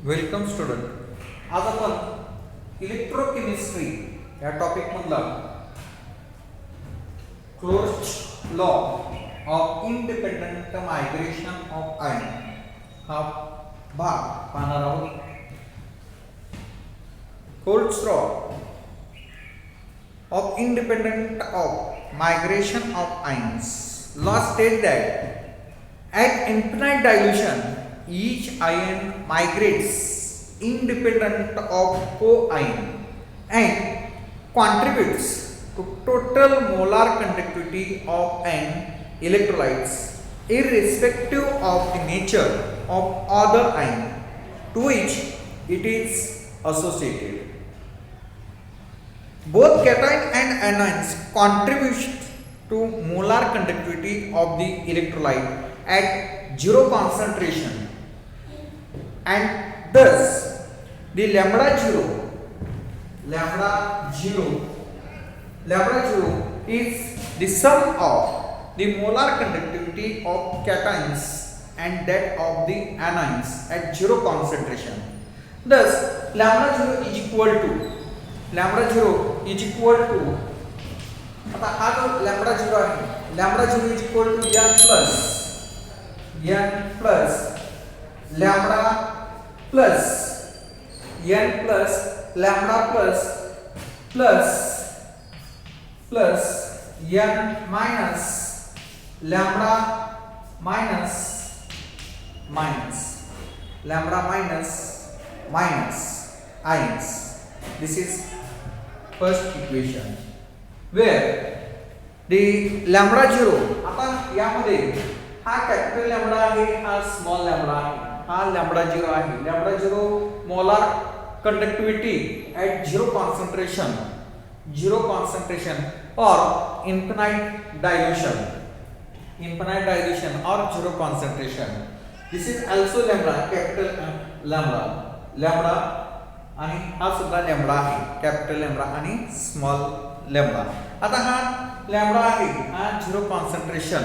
Welcome student. आज आपण electrochemistry या टॉपिक मधला closed law of independent migration of ion हा भाग पाहणार आहोत. Closed law of independent of migration of ions. Law states that at infinite dilution each ion migrates independent of co-ion and contributes to total molar conductivity of an electrolytes irrespective of the nature of other ion to which it is associated. Both cation and anions contribute to molar conductivity of the electrolyte at zero concentration, and thus the lambda zero is the sum of the molar conductivity of cations and that of the anions at zero concentration. Thus lambda zero is equal to आता हा जो lambda zero आहे, lambda zero is equal to n plus lambda plus n plus lambda plus n minus lambda minus ions. This is first equation where the lambda zero, आता यामध्ये हा capital lambda आहे, हा small lambda आहे, हा lambda zero आहे. Lambda zero molar conductivity at zero concentration और infinite dilution और zero concentration. This is also lambda, capital lambda आणि हा सुद्धा लॅम्बडा आहे, कॅपिटल लॅम्बडा आणि स्मॉल लॅम्बडा. आता हा लॅम्बडा आहे, हा झिरो कॉन्सन्ट्रेशन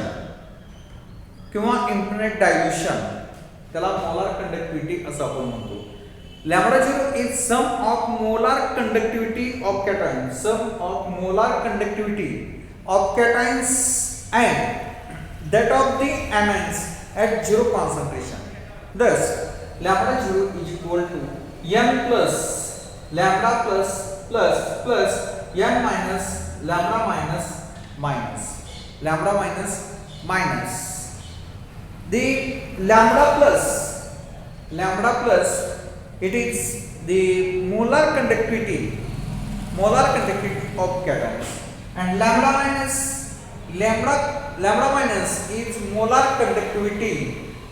किंवा इन्फिनिट डायल्यूशन, त्याला मोलार कंडक्टिव्हिटी असं आपण म्हणतो. Lambda zero is sum of molar conductivity of cations, and that of the anions at zero concentration. Thus lambda zero is equal to n plus lambda plus n minus lambda minus. The lambda plus it is the molar conductivity of cations, and lambda minus is molar conductivity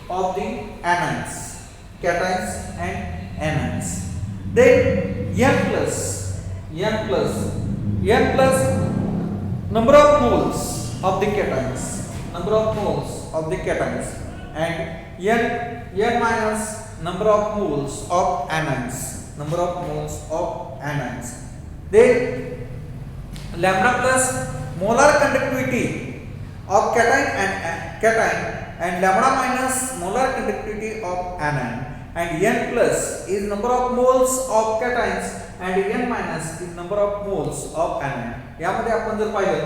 of the anions, cations and anions. Then n plus number of moles of the cations, and n minus number of moles of anions. Then lambda plus molar conductivity of cation and lambda minus molar conductivity of anion, and n plus is number of moles of cations and n minus is number of moles of anion. यामध्ये आपण जर पाहिलं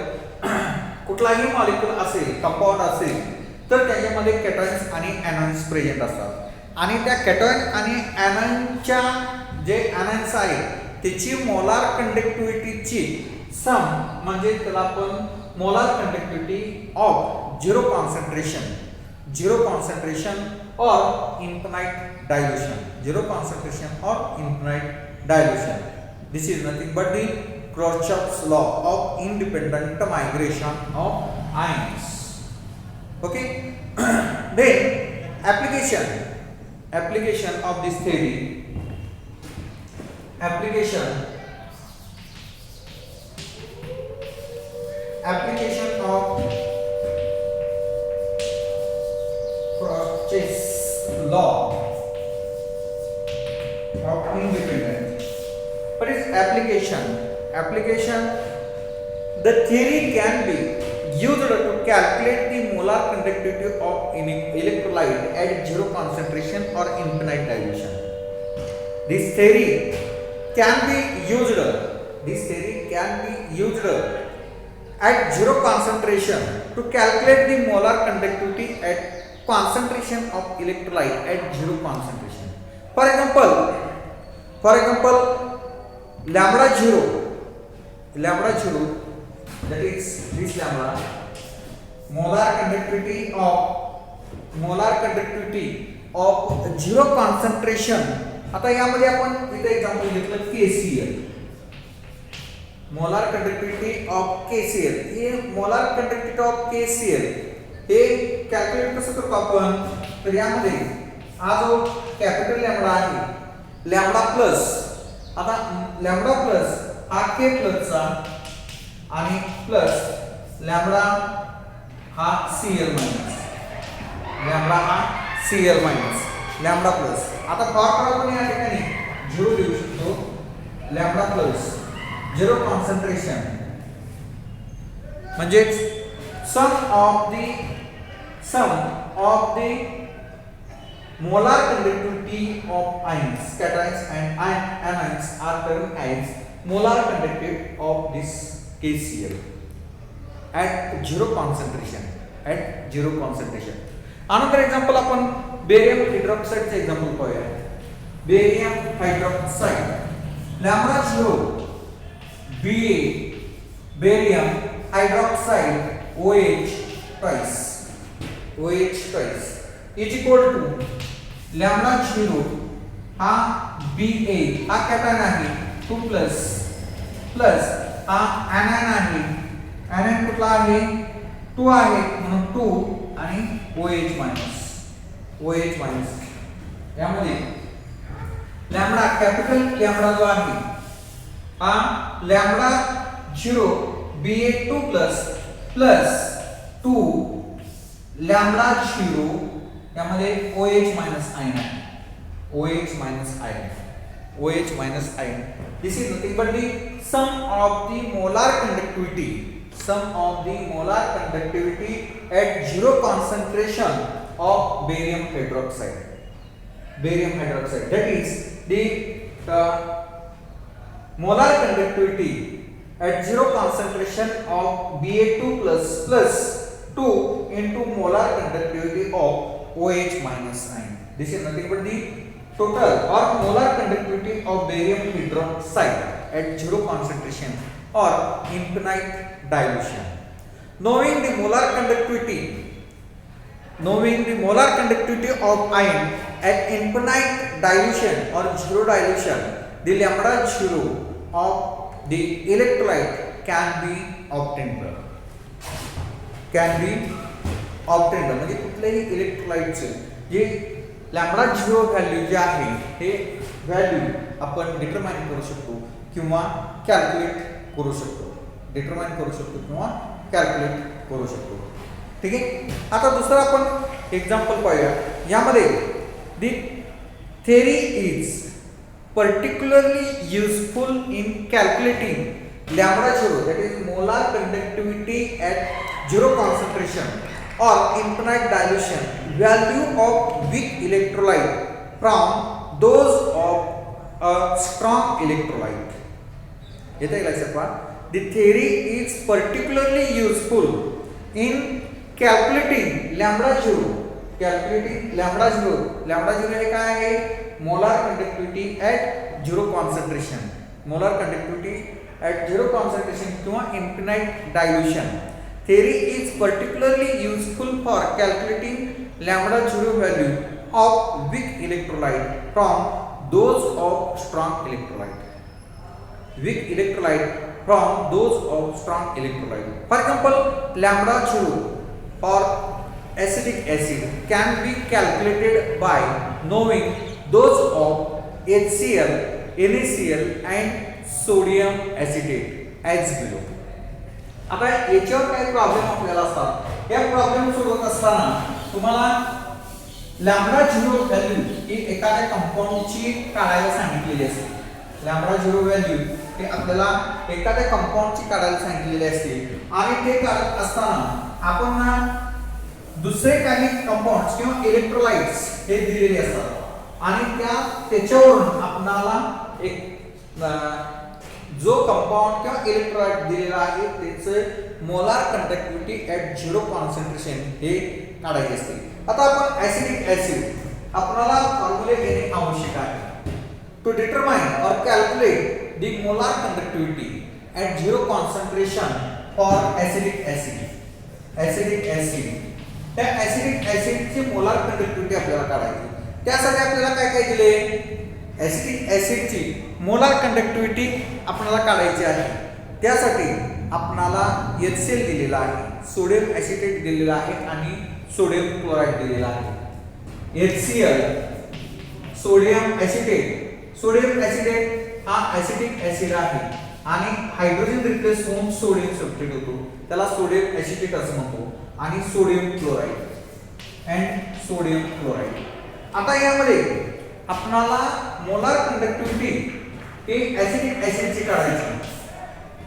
कुठलाही molecule असेल, compound असेल, तर त्याच्यामध्ये कॅटायन्स आणि anions प्रेझेंट असतात, आणि त्या कॅटायन आणि anionsच्या जे anions आहेत त्याची मोलार कंडक्टिव्हिटीची सम म्हणजे त्याला आपण molar conductivity of zero concentration और infinite dilution. This is nothing but the Kirchhoff's law of independent migration of ions. Okay. Then application of this theory, application of Kirchhoff's law of independent. What is application? The theory can be used to calculate the molar conductivity of electrolyte at zero concentration or infinite dilution. This theory can be used. This theory can be used at zero concentration to calculate the molar conductivity at concentration of electrolyte at zero concentration. For example, lambda zero, that is this lambda, molar conductivity of zero concentration. आता यामध्ये आपण इथे example घेतलं KCl, molar conductivity of KCl. हे molar conductivity of KCl हे calculate कसं करतो आपण, तर यामध्ये हा जो कॅपिटल लॅम्बडा आहे, लॅम्बडा प्लस, आता लॅम्बडा प्लस हा K प्लसचा आणि प्लस लॅम्बडा हा Cl मायनस, लॅम्बडा हा Cl मायनस लॅम्बडा प्लस. आता फॉर्म्युला आपण या ठिकाणी 0 देऊ शकतो, लॅम्बडा प्लस झिरो कॉन्सन्ट्रेशन म्हणजे sum of the molar conductivity of ions, cations and anions are termed as molar conductivity of this KCl at zero concentration. Another example आपण barium hydroxide चे example पाहूया. Barium hydroxide lambda 0 Ba barium hydroxide OH twice is equal to lambda 0 हा Ba हा cotton आहे 2 plus हा anion आहे, anion कुठला आहे 2 आहे म्हणून 2 आणि OH मायनस. यामध्ये लॅम्बडा कॅपिटल लॅम्बडा जो आहे हा लॅम्बडा 0 Ba2 प्लस 2 लॅम्बडा 0 यामध्ये OH मायनस आयन आहे, OH minus ion. This is nothing but the sum of the molar conductivity at zero concentration of barium hydroxide. That is the molar conductivity at zero concentration of Ba2 plus 2 into molar conductivity of OH minus ion. This is nothing but the total or molar conductivity of barium hydroxide at zero concentration or infinite dilution. Knowing the molar conductivity of ion at infinite dilution or zero dilution, the lambda 0 of the electrolyte can be obtained. म्हणजे कुठल्याही इलेक्ट्रोलाइटचे जे lambda 0 value जे आहे हे value आपण determine करू शकतो किंवा कॅल्क्युलेट करू शकतो. ठीक आहे. आता दुसरा आपण एक्झाम्पल पाहूया. यामध्ये the theory is particularly useful in calculating lambda 0, that is molar conductivity at zero concentration or infinite dilution value of weak electrolyte from those of a strong electrolyte. येते लक्षात पहा. The theory is particularly useful in calculating lambda 0. Lambda 0 हे काय आहे, molar conductivity at zero concentration, किंवा infinite dilution. theory is particularly useful for calculating lambda 0 value of weak electrolyte from those of strong electrolyte. For example, lambda 0 for acetic acid can be calculated by knowing those of HCl, NaCl and sodium acetate as below. आता याच्यावर काही problem आपल्याला असतात. या problem सोडवत असताना तुम्हाला lambda 0 value ही एखाद्या कंपाऊंडची काढायला सांगितलेली असते. लॅम्बडा 0 व्हॅल्यू हे आपल्याला एखाद्या कंपाऊंडची काढायला सांगितलेली असते आणि ते काढत असताना आपण दुसरे काही कंपाऊंड्स किंवा इलेक्ट्रोलाइट्स हे दिलेले असतात. आणि त्याच्यावरून आपल्याला एक जो कंपाऊंड किंवा इलेक्ट्रोलाइट दिलेला आहे त्याचे मोलार कंडक्टिव्हिटी ऍट 0 कॉन्सन्ट्रेशन हे काढायचे असते. आता आपण ऍसिडिक ऍसिड आपल्याला फॉर्म्युले घेणे आवश्यक आहे. टू डिटरमाइन और calculate the molar conductivity at 0 concentration for acidic acid. Acidic acid त्या ऍसिडिक ऍसिडची मोलार कंडक्टिव्हिटी आपल्याला काढायची. त्यासाठी आपल्याला काय काय दिले? ऍसिडिक ऍसिडची मोलार कंडक्टिव्हिटी आपल्याला काढायची आहे. त्यासाठी आपल्याला HCl दिलेला आहे, सोडियम ऍसिटेट दिलेला आहे आणि सोडियम क्लोराइड दिलेला आहे. HCl sodium acetate. Sodium acetate हा ऍसिडिक ऍसिड आहे आणि हायड्रोजन रिप्लेस होऊन सोडियम सबस्टिट्यूट होतो, त्याला सोडियम ऍसिटेट असं म्हणतो. आणि sodium chloride and sodium chloride. आता यामध्ये आपणाला मोलार कंडक्टिव्हिटी ही ऍसिडिक ऍसिडची काढायची.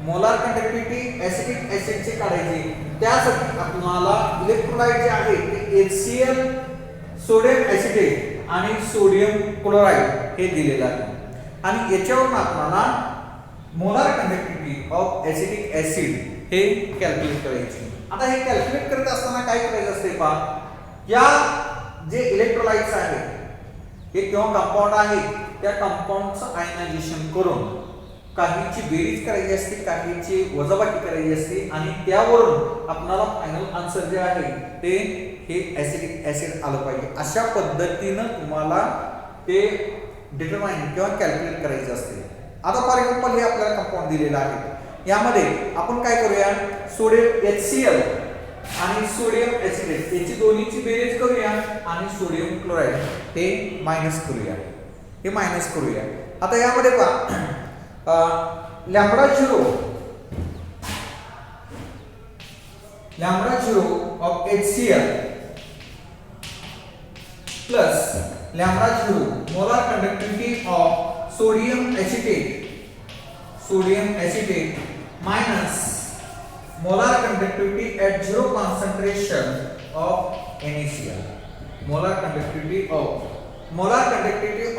मोलार कंडक्टिव्हिटी ऍसिडिक ऍसिडची काढायची. त्यासाठी आपल्याला इलेक्ट्रोलाइट जे आहे ते HCl सोडियम ऍसिटेट आणि सोडियम क्लोराइड हे दिलेलं आहे. आणि याच्यावरून आपल्याला molar conductivity of acidic acid हे कॅल्क्युलेट करायची. आता हे कॅल्क्युलेट करत असताना काय करायचं असते पहा, या जे इलेक्ट्रोलाइट्स आहेत हे किंवा कंपाऊंड आहे त्या कंपाऊंडचं आयनायझेशन करून काहीची बेरीज करायची असते, काहीची वजाबाकी करायची असते आणि त्यावरून आपल्याला फायनल आन्सर जे आहे ते हे ऍसिडिक ऍसिड आलं पाहिजे. अशा पद्धतीनं तुम्हाला ते डिटरमाइन किंवा कॅल्क्युलेट करायचं असते. आता फॉर एक्झाम्पल हे आपल्याला कंपाऊंड दिलेलं आहे. यामध्ये आपण काय करूया, सोडियम HCl आणि सोडियम ऍसिटेट याची दोन्हीची बेरीज करूया आणि सोडियम क्लोराइड हे मायनस करूया. हे मायनस करूया. आता यामध्ये पहा lambda zero of HCl plus lambda zero molar conductivity of sodium acetate minus molar conductivity at 0 concentration of NaCl. molar conductivity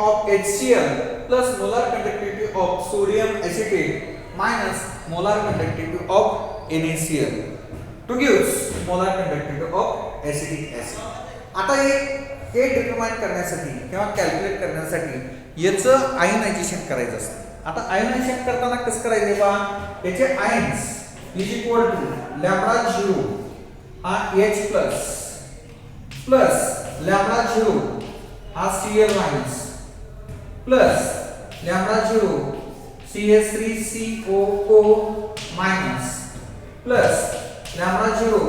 of HCl plus molar conductivity of sodium acetate minus molar conductivity of NaCl to gives molar conductivity of acetic acid. आता हे determine करण्यासाठी किंवा calculate करण्यासाठी याचं ionization करायचं असतं. आता ionization करताना कसं करायचं पहा, याचे ions is equal to lambda 0 हा H plus lambda 0 हा Cl minus plus lambda 0 CH3COO minus plus lambda 0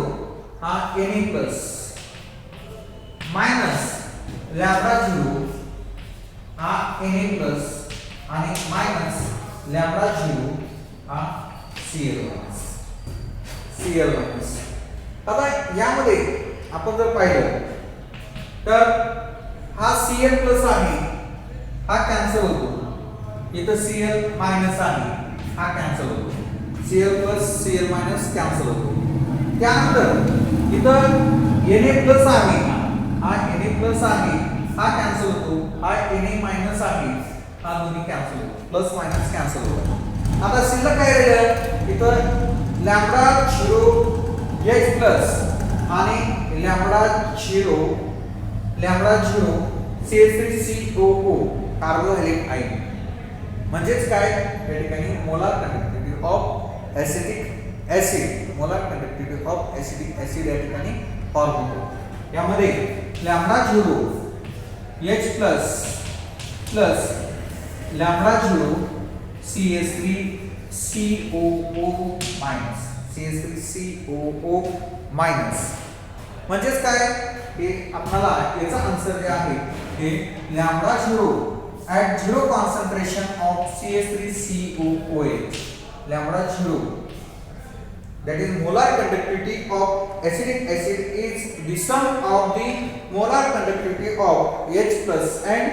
हा Na plus minus lambda 0 हा Na plus आणि minus lambda 0 हा Cl minus. आता यामध्ये आपण जर पाहिलं तर हा Cl प्लस आहे हा कॅन्सल होतो, इथं Cl मायनस आहे हा कॅन्सल होतो, Cl plus Cl minus cancel होतो. त्यानंतर इथं Na प्लस आहे हा Na प्लस आहे हा कॅन्सल होतो, हा Na मायनस आहे हा दोन्ही कॅन्सल होतो, प्लस मायनस कॅन्सल होतो. आता शिल्लक काय राहिलं, इथं लॅम्बडा 0 H प्लस आणि लॅम्बडा 0 CH3COO कार्बोहायड्रेट आयन. म्हणजेच काय, या ठिकाणी molar conductivity of acidic acid या ठिकाणी फॉर्म होतो. यामध्ये lambda 0 H plus lambda 0 CH3COO minus म्हणजेच काय, हे आपल्याला याचा आन्सर जे आहे हे lambda 0 at 0 concentration of CH3COOH. lambda 0 that is molar conductivity of acetic acid is the sum of the molar conductivity of H plus and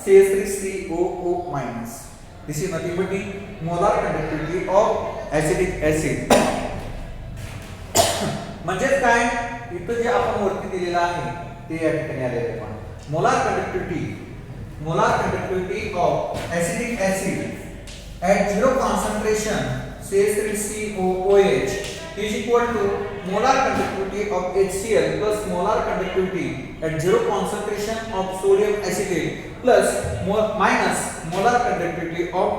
CH3COO minus. This is nothing but the molar conductivity of acetic acid. म्हणजे काय, इथं जे आपण वरती दिलेलं आहे ते या ठिकाणी आलेलं आहे. Molar conductivity molar conductivity of acetic acid at zero concentration CH3COOH is equal to molar conductivity of HCl plus molar conductivity at zero concentration of sodium acetate plus minus molar conductivity of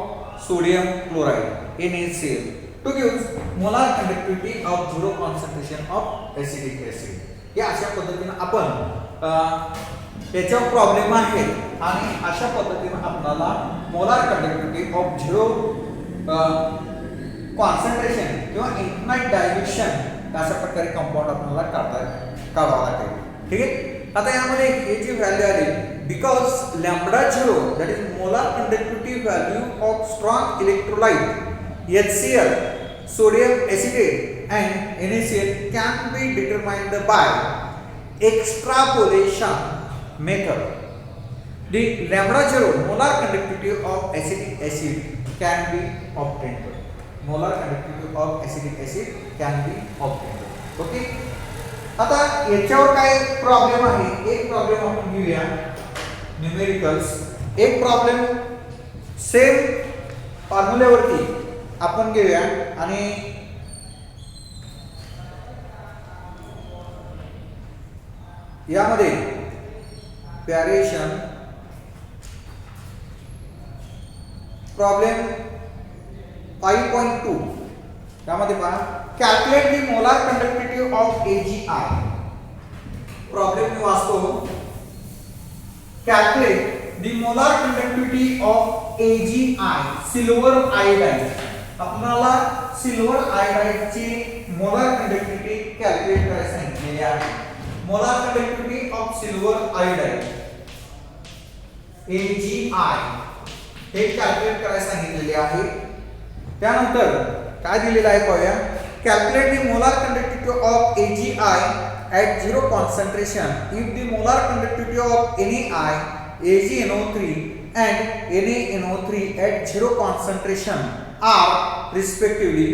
sodium chloride NaCl to give molar conductivity of zero concentration of acetic acid. या अशा पद्धतीने आपण त्याच्यावर problem आहे आणि अशा पद्धतीने आपल्याला molar conductivity of zero concentration किंवा इन्फाइनाइट डायल्यूशन अशा प्रकारे कंपाऊंड आपल्याला काढावा लागेल. ठीक आहे. आता यामध्ये हे जी व्हॅल्यू आली because lambda zero that is molar conductivity value of strong electrolyte HCl sodium acetate and NaCl can be determined by extrapolation method. The lambda zero molar conductivity of acetic acid can be obtained. Molar conductivity of acetic acid can be obtained. Okay. आता याच्यावर काय problem आहे एक problem आपण घेऊया numericals. एक problem same फॉर्म्युल्यावरती आपण घेऊया आणि यामध्ये व्हेरिएशन प्रॉब्लेम 5.2 यामध्ये पहा calculate the molar conductivity of AgI. Problem मी वाचतो. Calculate the molar conductivity of AgI silver iodide. आपल्याला सिल्वर आयोडाइडची मोलार कंडक्टिव्हिटी कॅल्क्युलेट करायला सांगितलेली आहे. Molar conductivity of silver iodide AgI हे कॅल्क्युलेट करायला सांगितलेले आहे. त्यानंतर काय दिलेलं आहे पाहूया. Calculate the molar conductivity of AgI at zero concentration if the molar conductivity of NaI, AgNO3 and NaNO3 at zero concentration are respectively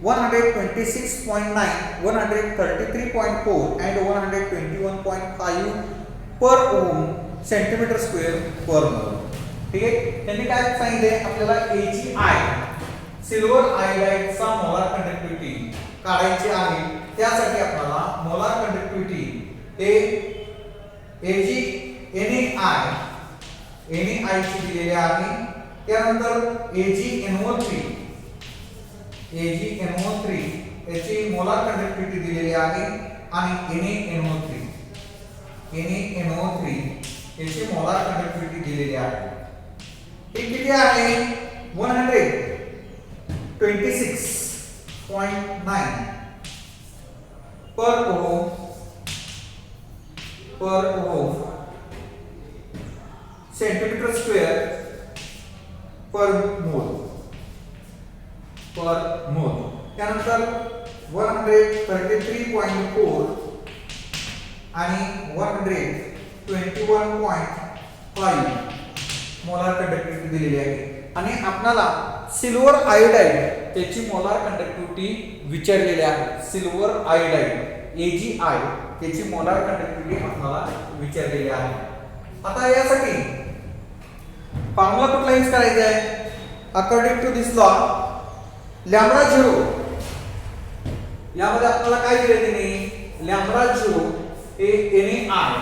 126.9, 133.4 and 121.5 per ohm centimeter square per mole. ठीक आहे. त्यांनी काय सांगितले आपल्याला AgI सिल्वर आयोडाइडचा मोलार कंडक्टिव्हिटी काढायची आहे. त्यासाठी आपल्याला मोलार कंडक्टिव्हिटी NaI ची दिलेली आहे. त्यानंतर AgNO3 याची मोलार कंडक्टिव्हिटी दिलेली आहे आणि NaNO3 याची मोलार कंडक्टिव्हिटी दिलेली आहे. हे किती आहे 126.9 per ohm centimeter square per mole. त्यानंतर 133.4 आणि 121.5 मोलार कंडक्टिव्हिटी दिलेली आहे. आणि आपल्याला सिल्वर आयोडाइड त्याची मोलार कंडक्टिव्हिटी विचारलेली आहे. सिल्वर आयोडाइड AgI त्याची मोलार कंडक्टिव्हिटी आपल्याला विचारलेली आहे. आता यासाठी फॉर्म्युला कुठला यूज करायचा आहे according to this law lambda zero. यामध्ये आपल्याला काय दिले त्यांनी लॅम्बडा झिरो हे NaI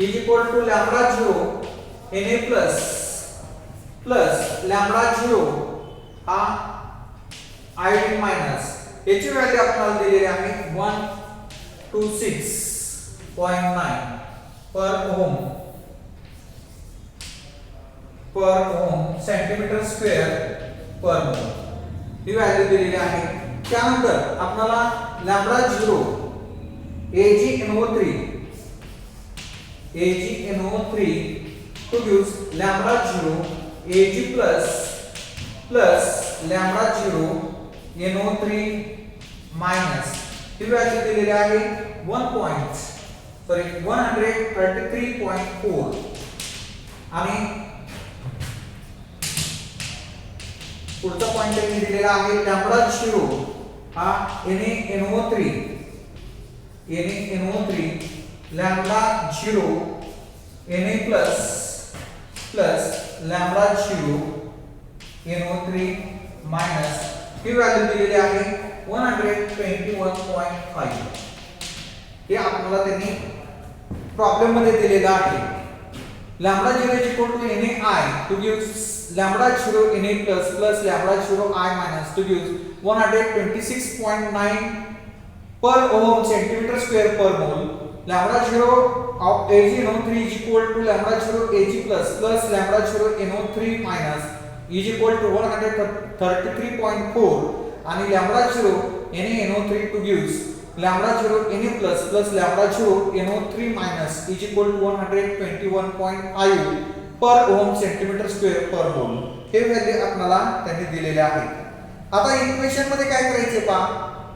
is equal to lambda zero Na plus lambda zero हा आयोडीन मायनस याची व्हॅल्यू आपल्याला दिलेली आहे 126.9 पर ओम सेंटीमीटर स्क्वेअर पर मोल ही व्हॅल्यू दिलेली आहे. त्यानंतर आपल्याला lambda zero AgNO3 to use lambda 0 Ag plus lambda 0 NO3 minus he value दिलेली आहे 133.4 आणि पुढचा पॉइंट त्यांनी दिलेला आहे लॅम्बडा 0 हा NaNO3 lambda 0 Na plus lambda 0 NO3 minus ही व्हॅल्यू दिलेली आहे 121.5. हे आपल्याला त्यांनी प्रॉब्लेम मध्ये दिलेलं आहे. Lambda 0 is equal to NaI to give lambda 0 Na plus lambda 0 I minus to give 126.9 per ohm centimeter square per mole. Lambda 0 of AgNO3 is equal to lambda 0 Ag plus lambda 0 NO3 minus is equal to 133.4 आणि lambda 0 NaNO3 to gives lambda 0 Na plus lambda 0 NO3 minus is equal to 121.5 per ohm centimeter square per mole. हे value आपल्याला त्यांनी दिलेले आहे. आता equation मध्ये काय करायचे पहा.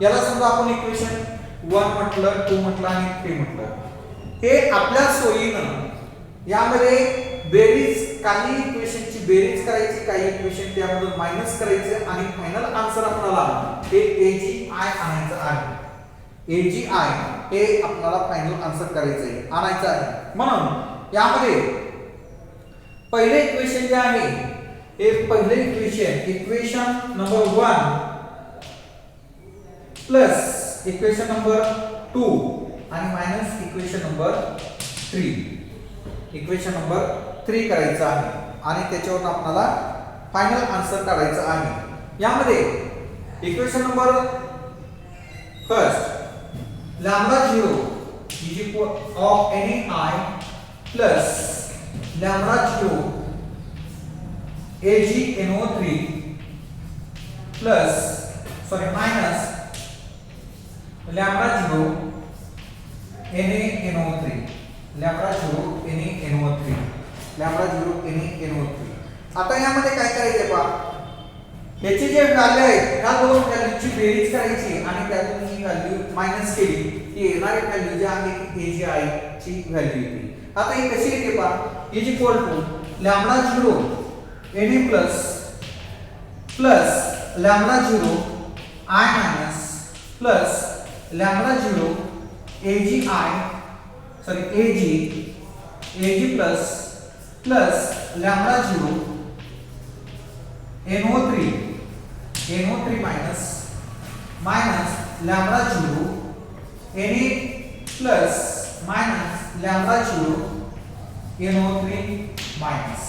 याला समजा आपण इक्वेशन 1 म्हटलं, 2 म्हटलं आणि 3 म्हटलं. हे आपल्या सोयीनं यामध्ये बेरीज, काही इक्वेशनची बेरीज करायची, काही इक्वेशन त्यामधून मायनस करायचे आणि फायनल आन्सर आपल्याला हे AgI आणायचं आहे. AgI हे आपल्याला फायनल आन्सर करायचं आहे, आणायचं आहे. म्हणून यामध्ये पहिले इक्वेशन जे आहे हे पहिले equation number 1 plus equation number 2 आणि minus equation number 3. Equation number 3 करायचं आहे आणि त्याच्यावरून आपल्याला फायनल आन्सर काढायचं आहे. यामध्ये equation number first lambda 0 is equal of NaI plus lambda 0 AgNO3 minus lambda 0 NaNO3 lambda 0 NaNO3 lambda 0 NaNO3. आता यामध्ये काय करायचे पहा. याची जे व्हॅल्यू आहे ह्या दोन व्हॅल्यूची बेरीज करायची आणि त्यातून ही व्हॅल्यू मायनस केली की येणारी व्हॅल्यू जी आहे ती AgI ची व्हॅल्यू येते. आता ही कशी येते पहा. Is equal to lambda 0 Na plus lambda 0 I minus plus lambda 0 Ag plus lambda 0 NO3 minus lambda 0 Na plus minus lambda 0 NO3 minus.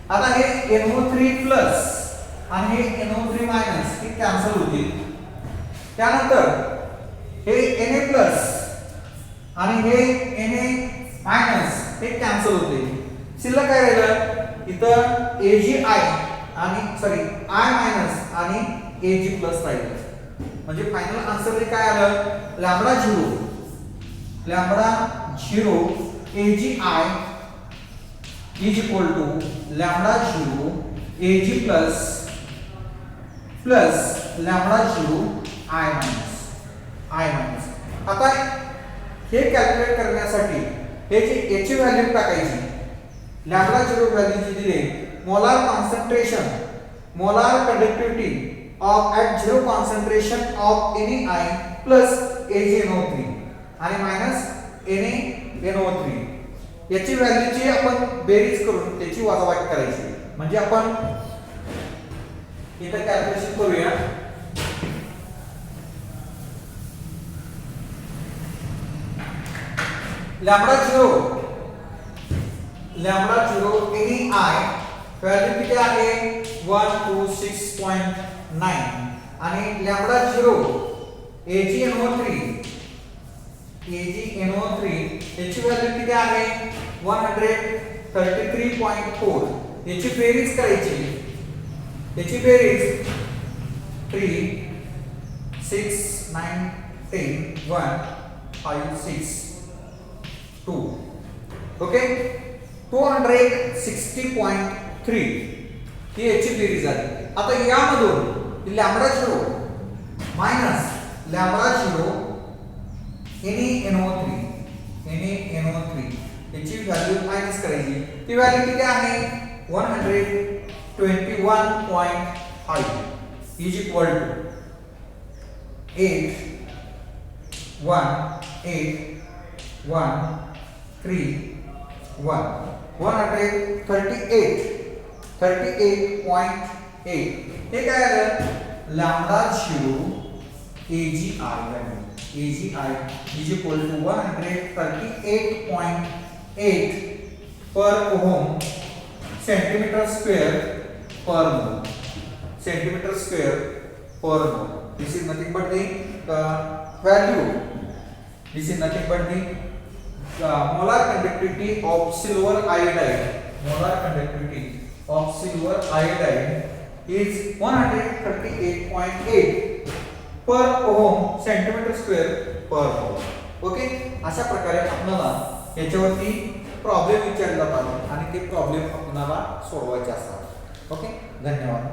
आता हे NO3 प्लस आणि हे NO3 माइनस हे कॅन्सल होतील. त्यानंतर हे Na प्लस आणि हे Na माइनस हे कॅन्सल होतील. शिल्लक काय राहिलं इथं AgI आणि I माइनस आणि Ag प्लस राहिलं. म्हणजे फायनल आन्सर काय आलं lambda 0 AgI is equal to lambda 0 Ag plus lambda 0 I minus. आता हे कॅल्क्युलेट करण्यासाठी हे जी याची व्हॅल्यू टाकायची. लॅम्बडा 0 व्हॅल्यू जी दिली molar concentration, molar conductivity of at zero concentration of NaI plus AgNO3 आणि मायनस NaNO3 याची व्हॅल्यूची आपण बेरीज करून त्याची वजाबाकी करायची. म्हणजे आपण इथं कॅल्क्युलेशन करूया. लॅम्बडा 0 NaI व्हॅल्यू किती आहे 126.9 आणि लॅम्बडा 0 AgNO3 याची व्हॅल्यू किती आहे 133.4. याची बेरीज करायची. याची बेरीज 3 6 9 10 1 5 6 2 ओके 260.3 ही याची बेरीज आहे. आता यामधून लॅम्बडा 0 मायनस लॅम्बडा 0 NaNO3 याची व्हॅल्यू मायनस करायची. ती व्हॅल्यू किती आहे 121.5 इज इक्वल टू 8 1 8 1 3 1 38.8 हे काय आलं lambda 0 AGI value AGI is equal to 138.8 per ohm centimeter square per mole centimeter square per mole. This is nothing but the value. This is nothing but the molar conductivity of silver iodide. Molar conductivity of silver iodide is 138.8 per ohm centimeter square per mole. Okay, अशा प्रकारे आपल्याला याच्यावरती problem विचारला जातात आणि ते problem आपल्याला सोडवायचे असतात. ओके, धन्यवाद.